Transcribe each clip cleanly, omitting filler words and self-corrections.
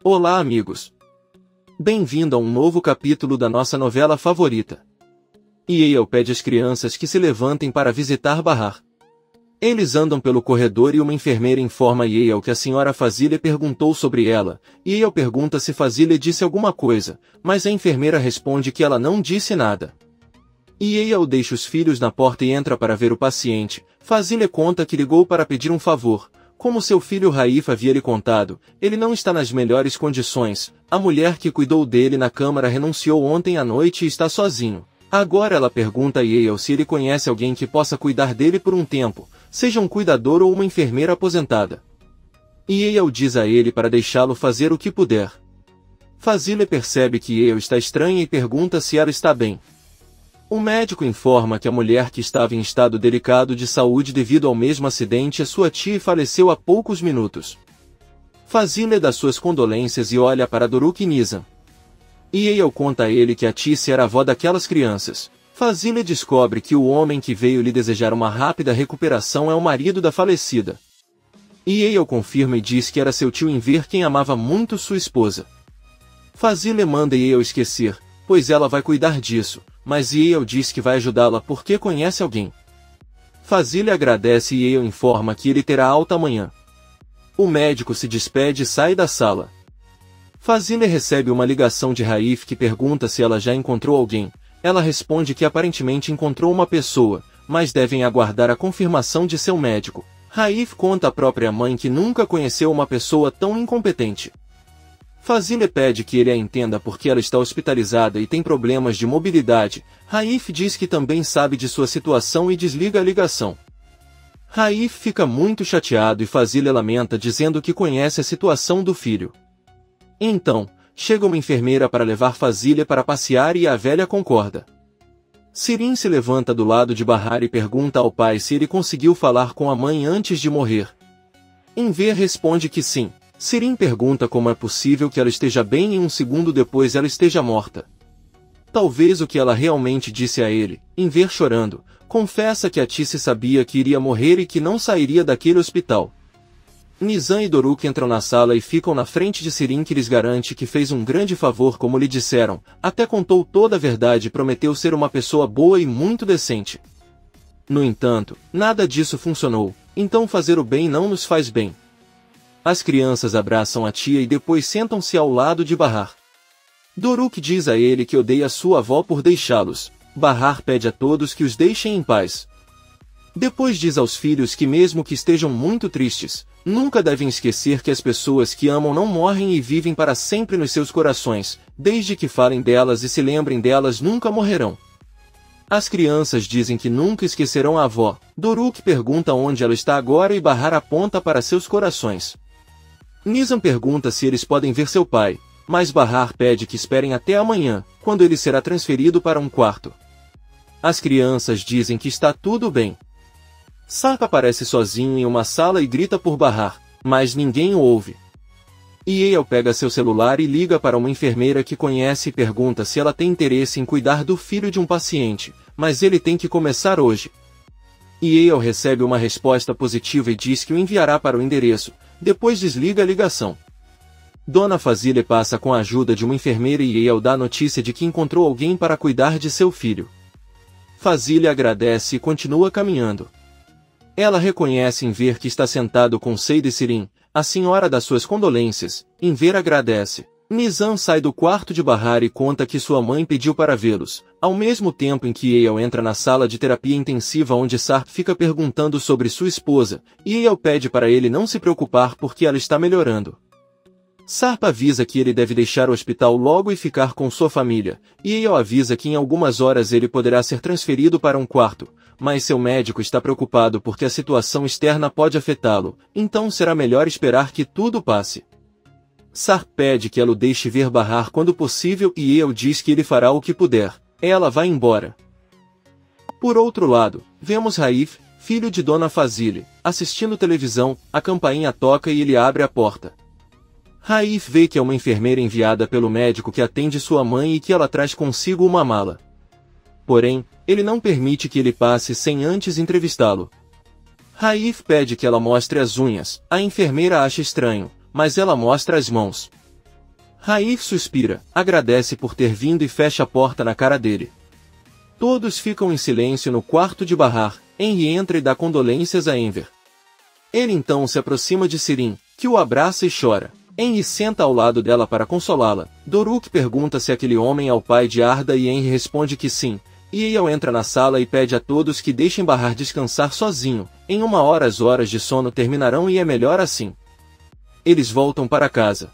Olá, amigos! Bem-vindo a um novo capítulo da nossa novela favorita. Yale pede às crianças que se levantem para visitar Bahar. Eles andam pelo corredor e uma enfermeira informa a Yale que a senhora Fazile perguntou sobre ela. Yale pergunta se Fazile disse alguma coisa, mas a enfermeira responde que ela não disse nada. Yale deixa os filhos na porta e entra para ver o paciente. Fazile conta que ligou para pedir um favor. Como seu filho Raif havia lhe contado, ele não está nas melhores condições. A mulher que cuidou dele na câmara renunciou ontem à noite e está sozinho. Agora ela pergunta a Yale se ele conhece alguém que possa cuidar dele por um tempo, seja um cuidador ou uma enfermeira aposentada. Yale diz a ele para deixá-lo fazer o que puder. Fazile percebe que Yale está estranha e pergunta se ela está bem. O médico informa que a mulher que estava em estado delicado de saúde devido ao mesmo acidente é sua tia e faleceu há poucos minutos. Fazile dá suas condolências e olha para Doruk e Nizam. Yale conta a ele que a Tice era a avó daquelas crianças. Fazile descobre que o homem que veio lhe desejar uma rápida recuperação é o marido da falecida. Yale confirma e diz que era seu tio Enver quem amava muito sua esposa. Fazile manda Yale esquecer, pois ela vai cuidar disso. Mas Yale diz que vai ajudá-la porque conhece alguém. Fazile agradece e Yale informa que ele terá alta amanhã. O médico se despede e sai da sala. Fazile recebe uma ligação de Raif que pergunta se ela já encontrou alguém. Ela responde que aparentemente encontrou uma pessoa, mas devem aguardar a confirmação de seu médico. Raif conta à própria mãe que nunca conheceu uma pessoa tão incompetente. Fazile pede que ele a entenda porque ela está hospitalizada e tem problemas de mobilidade. Raif diz que também sabe de sua situação e desliga a ligação. Raif fica muito chateado e Fazile lamenta dizendo que conhece a situação do filho. Então, chega uma enfermeira para levar Fazile para passear e a velha concorda. Sirin se levanta do lado de Bahar e pergunta ao pai se ele conseguiu falar com a mãe antes de morrer. Enver responde que sim. Sirin pergunta como é possível que ela esteja bem e um segundo depois ela esteja morta. Talvez o que ela realmente disse a ele, Enver chorando, confessa que a Tice sabia que iria morrer e que não sairia daquele hospital. Nizam e Doruk entram na sala e ficam na frente de Sirin que lhes garante que fez um grande favor como lhe disseram, até contou toda a verdade e prometeu ser uma pessoa boa e muito decente. No entanto, nada disso funcionou, então fazer o bem não nos faz bem. As crianças abraçam a tia e depois sentam-se ao lado de Bahar. Doruk diz a ele que odeia sua avó por deixá-los. Bahar pede a todos que os deixem em paz. Depois diz aos filhos que mesmo que estejam muito tristes, nunca devem esquecer que as pessoas que amam não morrem e vivem para sempre nos seus corações, desde que falem delas e se lembrem delas nunca morrerão. As crianças dizem que nunca esquecerão a avó. Doruk pergunta onde ela está agora e Bahar aponta para seus corações. Nizam pergunta se eles podem ver seu pai, mas Bahar pede que esperem até amanhã, quando ele será transferido para um quarto. As crianças dizem que está tudo bem. Sarp aparece sozinho em uma sala e grita por Bahar, mas ninguém o ouve. Yale pega seu celular e liga para uma enfermeira que conhece e pergunta se ela tem interesse em cuidar do filho de um paciente, mas ele tem que começar hoje. Yale recebe uma resposta positiva e diz que o enviará para o endereço, depois desliga a ligação. Dona Fazile passa com a ajuda de uma enfermeira e Yale dá a notícia de que encontrou alguém para cuidar de seu filho. Fazile agradece e continua caminhando. Ela reconhece Enver que está sentado com Seide e Sirin, a senhora dá suas condolências. Enver agradece. Nizam sai do quarto de Bahar e conta que sua mãe pediu para vê-los, ao mesmo tempo em que Yale entra na sala de terapia intensiva onde Sarp fica perguntando sobre sua esposa, e Yale pede para ele não se preocupar porque ela está melhorando. Sarp avisa que ele deve deixar o hospital logo e ficar com sua família, e Yale avisa que em algumas horas ele poderá ser transferido para um quarto, mas seu médico está preocupado porque a situação externa pode afetá-lo, então será melhor esperar que tudo passe. Sarp pede que ela o deixe ver Bahar quando possível e Yale diz que ele fará o que puder. Ela vai embora. Por outro lado, vemos Raif, filho de Dona Fazile, assistindo televisão, a campainha toca e ele abre a porta. Raif vê que é uma enfermeira enviada pelo médico que atende sua mãe e que ela traz consigo uma mala. Porém, ele não permite que ele passe sem antes entrevistá-lo. Raif pede que ela mostre as unhas, a enfermeira acha estranho, mas ela mostra as mãos. Raif suspira, agradece por ter vindo e fecha a porta na cara dele. Todos ficam em silêncio no quarto de Bahar. Henry entra e dá condolências a Enver. Ele então se aproxima de Sirin, que o abraça e chora. Henry senta ao lado dela para consolá-la. Doruk pergunta se aquele homem é o pai de Arda e Henry responde que sim. Eyal entra na sala e pede a todos que deixem Bahar descansar sozinho. Em 1 hora as horas de sono terminarão e é melhor assim. Eles voltam para casa.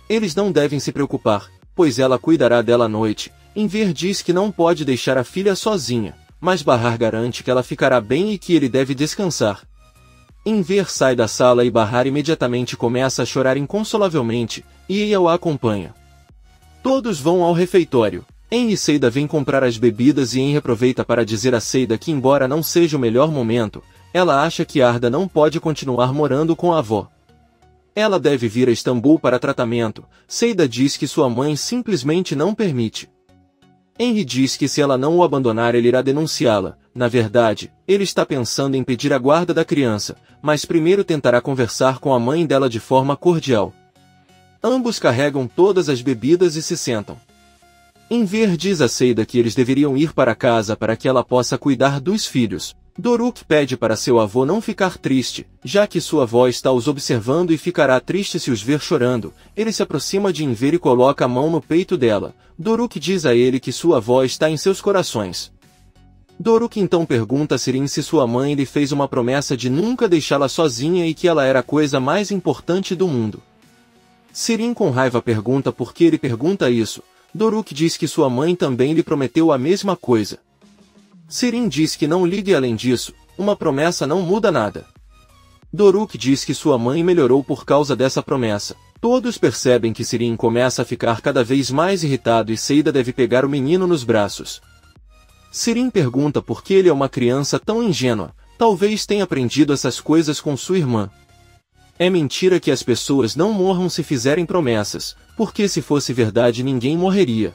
Eles não devem se preocupar, pois ela cuidará dela à noite. Enver diz que não pode deixar a filha sozinha, mas Bahar garante que ela ficará bem e que ele deve descansar. Enver sai da sala e Bahar imediatamente começa a chorar inconsolavelmente, e Eyal a acompanha. Todos vão ao refeitório. Henry e Seida vêm comprar as bebidas e Henry aproveita para dizer a Seida que embora não seja o melhor momento, ela acha que Arda não pode continuar morando com a avó. Ela deve vir a Istambul para tratamento. Seida diz que sua mãe simplesmente não permite. Henry diz que se ela não o abandonar ele irá denunciá-la. Na verdade, ele está pensando em pedir a guarda da criança, mas primeiro tentará conversar com a mãe dela de forma cordial. Ambos carregam todas as bebidas e se sentam. Enver diz a Seida que eles deveriam ir para casa para que ela possa cuidar dos filhos. Doruk pede para seu avô não ficar triste, já que sua avó está os observando e ficará triste se os ver chorando. Ele se aproxima de Enver e coloca a mão no peito dela. Doruk diz a ele que sua avó está em seus corações. Doruk então pergunta a Sirin se sua mãe lhe fez uma promessa de nunca deixá-la sozinha e que ela era a coisa mais importante do mundo. Sirin com raiva pergunta por que ele pergunta isso. Doruk diz que sua mãe também lhe prometeu a mesma coisa. Sirin diz que não ligue além disso, uma promessa não muda nada. Doruk diz que sua mãe melhorou por causa dessa promessa. Todos percebem que Sirin começa a ficar cada vez mais irritado e Seida deve pegar o menino nos braços. Sirin pergunta por que ele é uma criança tão ingênua, talvez tenha aprendido essas coisas com sua irmã. É mentira que as pessoas não morram se fizerem promessas, porque se fosse verdade ninguém morreria.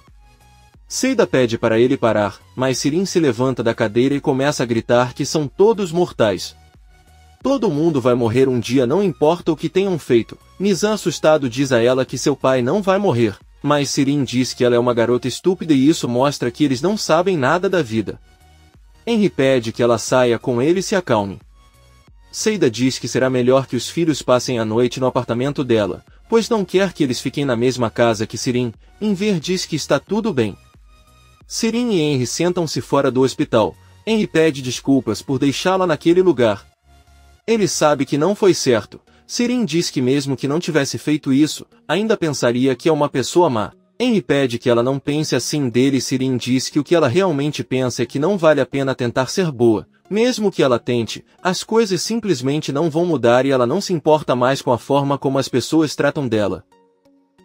Seida pede para ele parar, mas Sirin se levanta da cadeira e começa a gritar que são todos mortais. Todo mundo vai morrer um dia, não importa o que tenham feito. Nizam assustado diz a ela que seu pai não vai morrer, mas Sirin diz que ela é uma garota estúpida e isso mostra que eles não sabem nada da vida. Henry pede que ela saia com ele e se acalme. Seida diz que será melhor que os filhos passem a noite no apartamento dela, pois não quer que eles fiquem na mesma casa que Sirin. Enver diz que está tudo bem. Sirin e Henry sentam-se fora do hospital. Henry pede desculpas por deixá-la naquele lugar. Ele sabe que não foi certo. Sirin diz que mesmo que não tivesse feito isso, ainda pensaria que é uma pessoa má. Henry pede que ela não pense assim dele e Sirin diz que o que ela realmente pensa é que não vale a pena tentar ser boa. Mesmo que ela tente, as coisas simplesmente não vão mudar e ela não se importa mais com a forma como as pessoas tratam dela.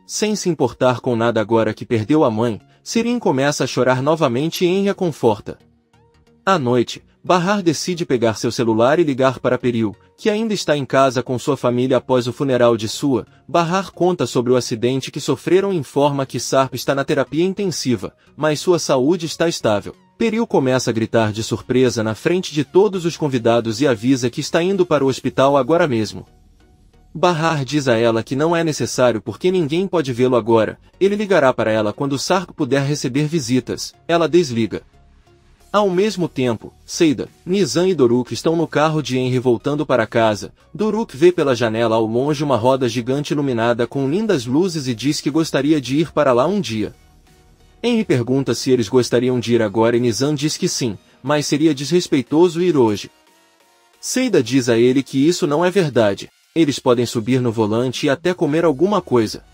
Sem se importar com nada agora que perdeu a mãe, Sirin começa a chorar novamente e Henry a conforta. À noite, Bahar decide pegar seu celular e ligar para Peril, que ainda está em casa com sua família após o funeral de sua. Bahar conta sobre o acidente que sofreram e informa que Sarp está na terapia intensiva, mas sua saúde está estável. Peril começa a gritar de surpresa na frente de todos os convidados e avisa que está indo para o hospital agora mesmo. Bahar diz a ela que não é necessário porque ninguém pode vê-lo agora, ele ligará para ela quando Sarp puder receber visitas. Ela desliga. Ao mesmo tempo, Seida, Nizam e Doruk estão no carro de Henry voltando para casa. Doruk vê pela janela ao longe uma roda gigante iluminada com lindas luzes e diz que gostaria de ir para lá um dia. Henry pergunta se eles gostariam de ir agora e Nizam diz que sim, mas seria desrespeitoso ir hoje. Seida diz a ele que isso não é verdade. Eles podem subir no volante e até comer alguma coisa.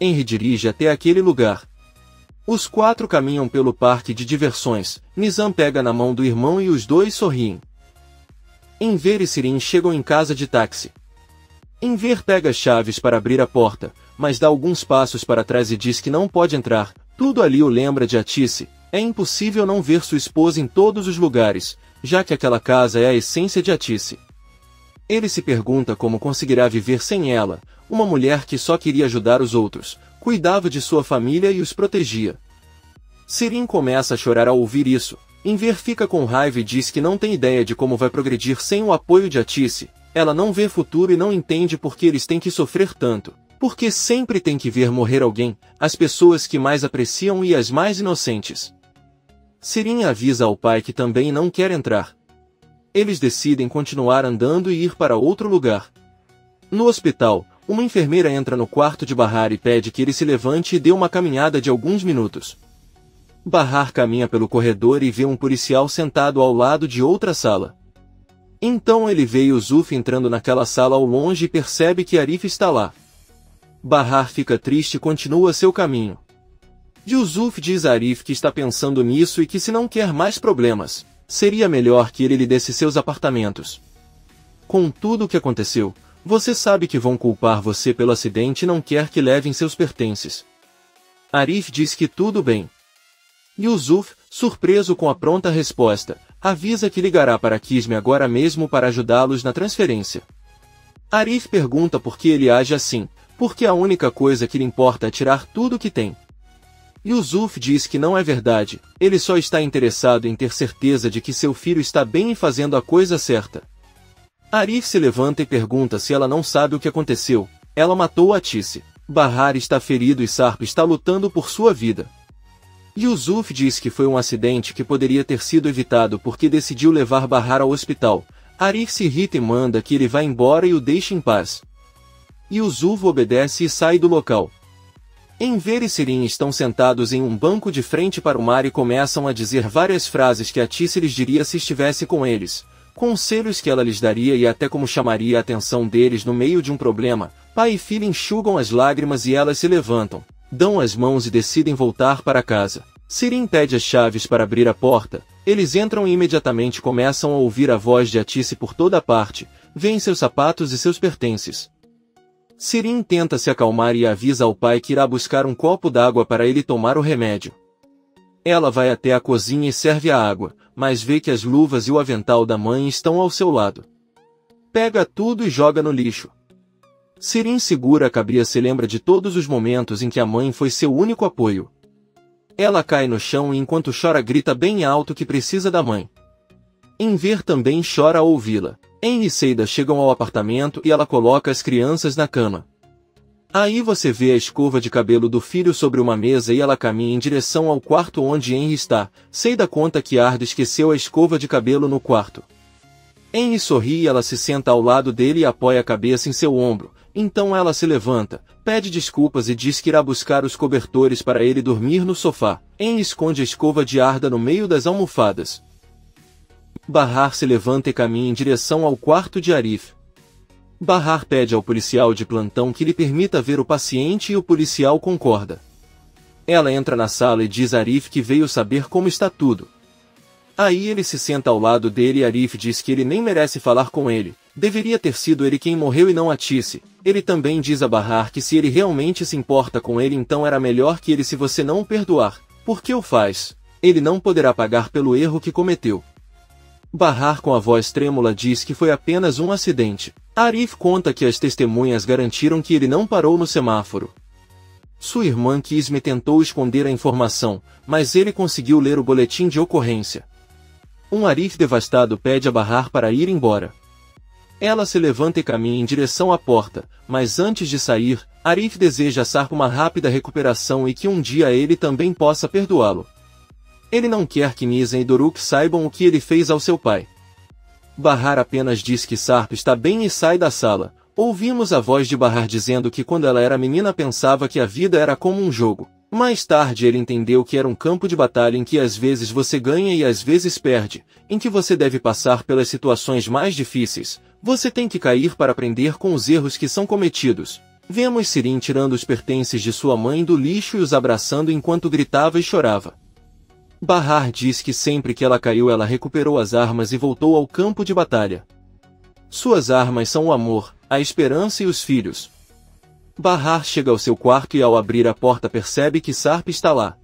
Henry dirige até aquele lugar. Os 4 caminham pelo parque de diversões. Nizam pega na mão do irmão e os dois sorriem. Enver e Sirin chegam em casa de táxi. Enver pega as chaves para abrir a porta, mas dá alguns passos para trás e diz que não pode entrar. Tudo ali o lembra de Atice. É impossível não ver sua esposa em todos os lugares, já que aquela casa é a essência de Atice. Ele se pergunta como conseguirá viver sem ela, uma mulher que só queria ajudar os outros, cuidava de sua família e os protegia. Sirin começa a chorar ao ouvir isso. Enver fica com raiva e diz que não tem ideia de como vai progredir sem o apoio de Atice. Ela não vê futuro e não entende por que eles têm que sofrer tanto. Porque sempre tem que ver morrer alguém, as pessoas que mais apreciam e as mais inocentes. Sirin avisa ao pai que também não quer entrar. Eles decidem continuar andando e ir para outro lugar. No hospital, uma enfermeira entra no quarto de Bahar e pede que ele se levante e dê uma caminhada de alguns minutos. Bahar caminha pelo corredor e vê um policial sentado ao lado de outra sala. Então ele vê Yusuf entrando naquela sala ao longe e percebe que Arif está lá. Bahar fica triste e continua seu caminho. Yusuf diz a Arif que está pensando nisso e que se não quer mais problemas, seria melhor que ele lhe desse seus apartamentos. Com tudo o que aconteceu, você sabe que vão culpar você pelo acidente e não quer que levem seus pertences. Arif diz que tudo bem. Yusuf, surpreso com a pronta resposta, avisa que ligará para Kisme agora mesmo para ajudá-los na transferência. Arif pergunta por que ele age assim, porque a única coisa que lhe importa é tirar tudo o que tem. Yusuf diz que não é verdade, ele só está interessado em ter certeza de que seu filho está bem e fazendo a coisa certa. Arif se levanta e pergunta se ela não sabe o que aconteceu. Ela matou Atice. Bahar está ferido e Sarp está lutando por sua vida. Yusuf diz que foi um acidente que poderia ter sido evitado porque decidiu levar Bahar ao hospital. Arif se irrita e manda que ele vá embora e o deixe em paz. Yusuf obedece e sai do local. Enver e Sirin estão sentados em um banco de frente para o mar e começam a dizer várias frases que Atice lhes diria se estivesse com eles, conselhos que ela lhes daria e até como chamaria a atenção deles no meio de um problema. Pai e filha enxugam as lágrimas e elas se levantam, dão as mãos e decidem voltar para casa. Sirin pede as chaves para abrir a porta, eles entram e imediatamente começam a ouvir a voz de Atice por toda parte, veem seus sapatos e seus pertences. Sirin tenta se acalmar e avisa ao pai que irá buscar um copo d'água para ele tomar o remédio. Ela vai até a cozinha e serve a água, mas vê que as luvas e o avental da mãe estão ao seu lado. Pega tudo e joga no lixo. Sirin segura a cabeça e se lembra de todos os momentos em que a mãe foi seu único apoio. Ela cai no chão e enquanto chora grita bem alto que precisa da mãe. Enver também chora ao ouvi-la. Henry e Seida chegam ao apartamento e ela coloca as crianças na cama. Aí você vê a escova de cabelo do filho sobre uma mesa e ela caminha em direção ao quarto onde Henry está. Seida conta que Arda esqueceu a escova de cabelo no quarto. Henry sorri e ela se senta ao lado dele e apoia a cabeça em seu ombro. Então ela se levanta, pede desculpas e diz que irá buscar os cobertores para ele dormir no sofá. Henry esconde a escova de Arda no meio das almofadas. Bahar se levanta e caminha em direção ao quarto de Arif. Bahar pede ao policial de plantão que lhe permita ver o paciente e o policial concorda. Ela entra na sala e diz a Arif que veio saber como está tudo. Aí ele se senta ao lado dele e Arif diz que ele nem merece falar com ele, deveria ter sido ele quem morreu e não Atice. Ele também diz a Bahar que se ele realmente se importa com ele então era melhor que ele se você não o perdoar, porque o faz, ele não poderá pagar pelo erro que cometeu. Bahar com a voz trêmula diz que foi apenas um acidente. Arif conta que as testemunhas garantiram que ele não parou no semáforo. Sua irmã Kisme tentou esconder a informação, mas ele conseguiu ler o boletim de ocorrência. Arif devastado pede a Bahar para ir embora. Ela se levanta e caminha em direção à porta, mas antes de sair, Arif deseja a Sarp uma rápida recuperação e que um dia ele também possa perdoá-lo. Ele não quer que Nizam e Doruk saibam o que ele fez ao seu pai. Bahar apenas diz que Sarp está bem e sai da sala. Ouvimos a voz de Bahar dizendo que quando ela era menina pensava que a vida era como um jogo. Mais tarde ele entendeu que era um campo de batalha em que às vezes você ganha e às vezes perde, em que você deve passar pelas situações mais difíceis. Você tem que cair para aprender com os erros que são cometidos. Vemos Sirin tirando os pertences de sua mãe do lixo e os abraçando enquanto gritava e chorava. Bahar diz que sempre que ela caiu ela recuperou as armas e voltou ao campo de batalha. Suas armas são o amor, a esperança e os filhos. Bahar chega ao seu quarto e ao abrir a porta percebe que Sarp está lá.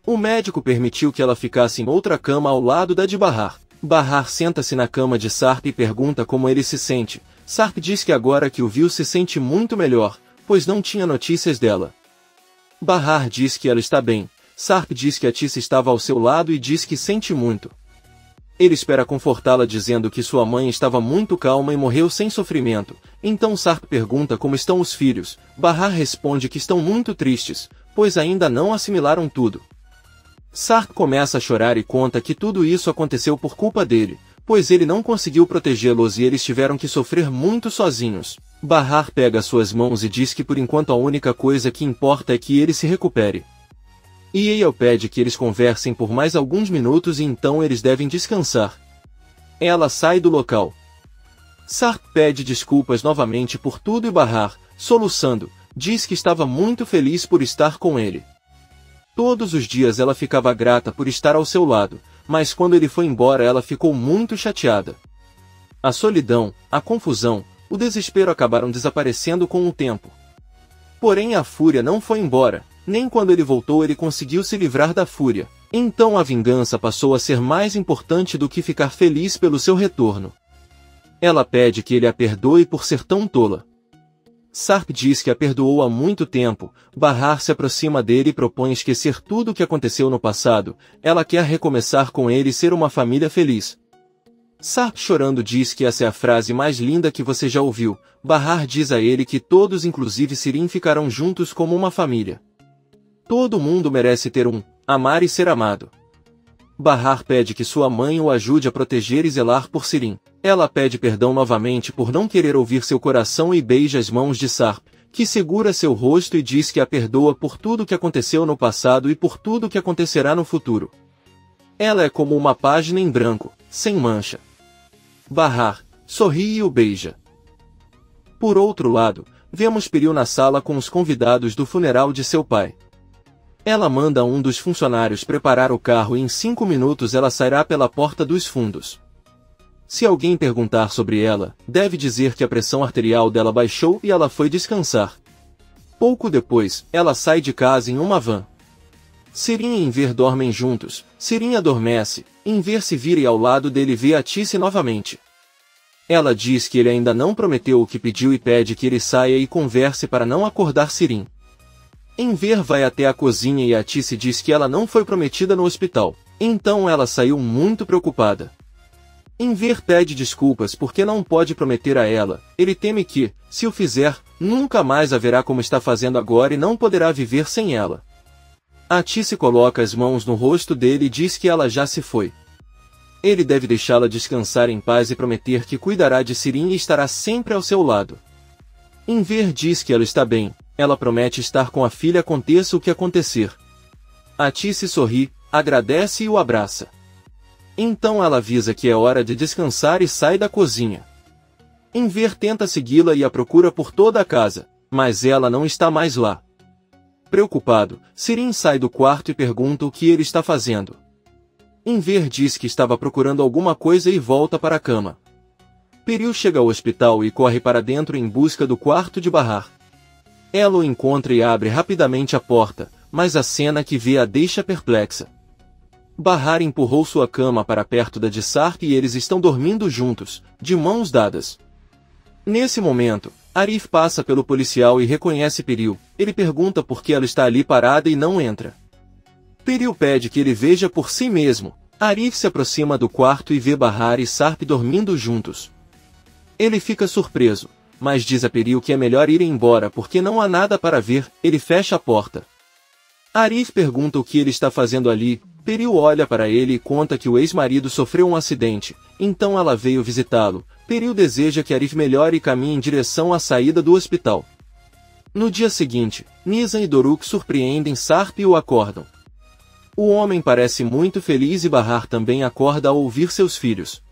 O médico permitiu que ela ficasse em outra cama ao lado da de Bahar. Bahar senta-se na cama de Sarp e pergunta como ele se sente. Sarp diz que agora que o viu se sente muito melhor, pois não tinha notícias dela. Bahar diz que ela está bem. Sarp diz que Atice estava ao seu lado e diz que sente muito. Ele espera confortá-la dizendo que sua mãe estava muito calma e morreu sem sofrimento. Então Sarp pergunta como estão os filhos. Bahar responde que estão muito tristes, pois ainda não assimilaram tudo. Sarp começa a chorar e conta que tudo isso aconteceu por culpa dele, pois ele não conseguiu protegê-los e eles tiveram que sofrer muito sozinhos. Bahar pega suas mãos e diz que por enquanto a única coisa que importa é que ele se recupere. Yael pede que eles conversem por mais alguns minutos e então eles devem descansar. Ela sai do local. Sarp pede desculpas novamente por tudo e Bahar, soluçando, diz que estava muito feliz por estar com ele. Todos os dias ela ficava grata por estar ao seu lado, mas quando ele foi embora ela ficou muito chateada. A solidão, a confusão, o desespero acabaram desaparecendo com o tempo. Porém a fúria não foi embora. Nem quando ele voltou ele conseguiu se livrar da fúria. Então a vingança passou a ser mais importante do que ficar feliz pelo seu retorno. Ela pede que ele a perdoe por ser tão tola. Sarp diz que a perdoou há muito tempo. Bahar se aproxima dele e propõe esquecer tudo o que aconteceu no passado. Ela quer recomeçar com ele e ser uma família feliz. Sarp chorando diz que essa é a frase mais linda que você já ouviu. Bahar diz a ele que todos inclusive Sirin ficarão juntos como uma família. Todo mundo merece ter amar e ser amado. Bahar pede que sua mãe o ajude a proteger e zelar por Sirin. Ela pede perdão novamente por não querer ouvir seu coração e beija as mãos de Sarp, que segura seu rosto e diz que a perdoa por tudo que aconteceu no passado e por tudo que acontecerá no futuro. Ela é como uma página em branco, sem mancha. Bahar sorri e o beija. Por outro lado, vemos Piril na sala com os convidados do funeral de seu pai. Ela manda um dos funcionários preparar o carro e em 5 minutos ela sairá pela porta dos fundos. Se alguém perguntar sobre ela, deve dizer que a pressão arterial dela baixou e ela foi descansar. Pouco depois, ela sai de casa em uma van. Sirin e Enver dormem juntos. Sirin adormece, Enver se vira e ao lado dele vê a Tice novamente. Ela diz que ele ainda não prometeu o que pediu e pede que ele saia e converse para não acordar Sirin. Enver vai até a cozinha e a Tice diz que ela não foi prometida no hospital. Então ela saiu muito preocupada. Enver pede desculpas porque não pode prometer a ela. Ele teme que, se o fizer, nunca mais haverá como está fazendo agora e não poderá viver sem ela. A Tice coloca as mãos no rosto dele e diz que ela já se foi. Ele deve deixá-la descansar em paz e prometer que cuidará de Sirin e estará sempre ao seu lado. Enver diz que ela está bem. Ela promete estar com a filha aconteça o que acontecer. A Tice sorri, agradece e o abraça. Então ela avisa que é hora de descansar e sai da cozinha. Enver tenta segui-la e a procura por toda a casa, mas ela não está mais lá. Preocupado, Sirin sai do quarto e pergunta o que ele está fazendo. Enver diz que estava procurando alguma coisa e volta para a cama. Piril chega ao hospital e corre para dentro em busca do quarto de Bahar. Ela o encontra e abre rapidamente a porta, mas a cena que vê a deixa perplexa. Bahar empurrou sua cama para perto da de Sarp e eles estão dormindo juntos, de mãos dadas. Nesse momento, Arif passa pelo policial e reconhece Piril. Ele pergunta por que ela está ali parada e não entra. Piril pede que ele veja por si mesmo. Arif se aproxima do quarto e vê Bahar e Sarp dormindo juntos. Ele fica surpreso, mas diz a Piril que é melhor ir embora porque não há nada para ver. Ele fecha a porta. Arif pergunta o que ele está fazendo ali. Piril olha para ele e conta que o ex-marido sofreu um acidente, então ela veio visitá-lo. Piril deseja que Arif melhore e caminhe em direção à saída do hospital. No dia seguinte, Nizam e Doruk surpreendem Sarp e o acordam. O homem parece muito feliz e Bahar também acorda ao ouvir seus filhos.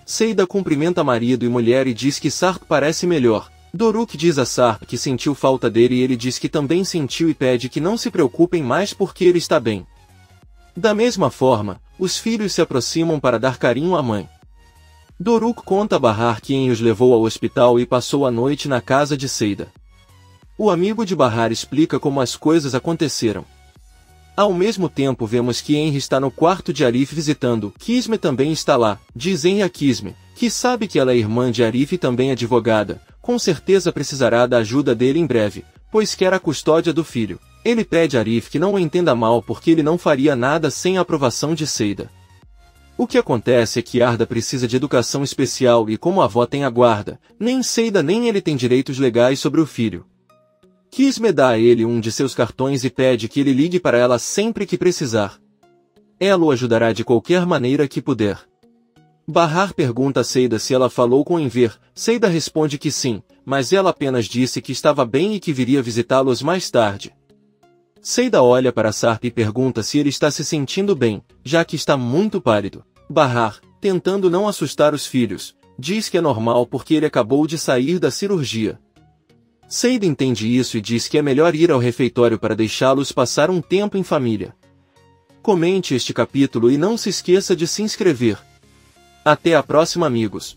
Seida cumprimenta marido e mulher e diz que Sarp parece melhor. Doruk diz a Sarp que sentiu falta dele e ele diz que também sentiu e pede que não se preocupem mais porque ele está bem. Da mesma forma, os filhos se aproximam para dar carinho à mãe. Doruk conta a Bahar quem os levou ao hospital e passou a noite na casa de Seida. O amigo de Bahar explica como as coisas aconteceram. Ao mesmo tempo vemos que Henry está no quarto de Arif visitando. Kisme também está lá. Dizem a Kisme, que sabe que ela é irmã de Arif e também advogada. Com certeza precisará da ajuda dele em breve, pois quer a custódia do filho. Ele pede a Arif que não o entenda mal porque ele não faria nada sem a aprovação de Seida. O que acontece é que Arda precisa de educação especial e como a avó tem a guarda, nem Seida nem ele tem direitos legais sobre o filho. Kismet dá a ele um de seus cartões e pede que ele ligue para ela sempre que precisar. Ela o ajudará de qualquer maneira que puder. Bahar pergunta a Seida se ela falou com Enver. Seida responde que sim, mas ela apenas disse que estava bem e que viria visitá-los mais tarde. Seida olha para Sarp e pergunta se ele está se sentindo bem, já que está muito pálido. Bahar, tentando não assustar os filhos, diz que é normal porque ele acabou de sair da cirurgia. Seida entende isso e diz que é melhor ir ao refeitório para deixá-los passar um tempo em família. Comente este capítulo e não se esqueça de se inscrever. Até a próxima, amigos!